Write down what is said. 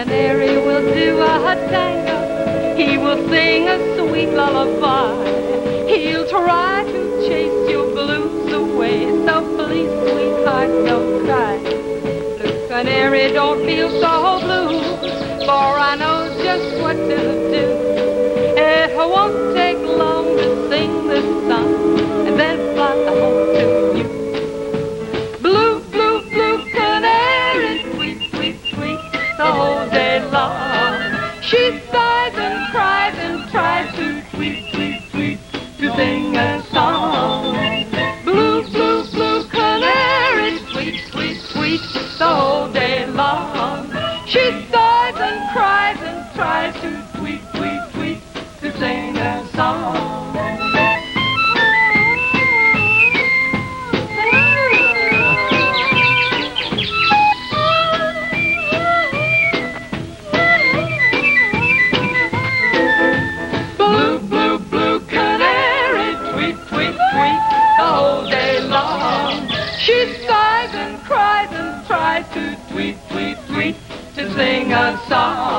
canary will do a tango. He will sing a sweet lullaby. He'll try to chase your blues away. So please, sweetheart, don't cry. Blue canary, don't feel so blue, for I know just what to do. It won't take long to sing this song and then fly home to you. Blue, blue, blue canary, sweet, sweet, sweet, the whole day long. She sighs and cries and tries to sweet, sweet, sweet, to sing a song. Blue, blue, blue canary, sweet, sweet, sweet, the whole day long. She sighs and cries and tries to sweet, sweet, sweet, to sing a song. Blue, blue, blue canary, sweet, sweet, sweet, the whole day long. She sighs and cries and tries to sweet, sweet, sweet, to sing a song.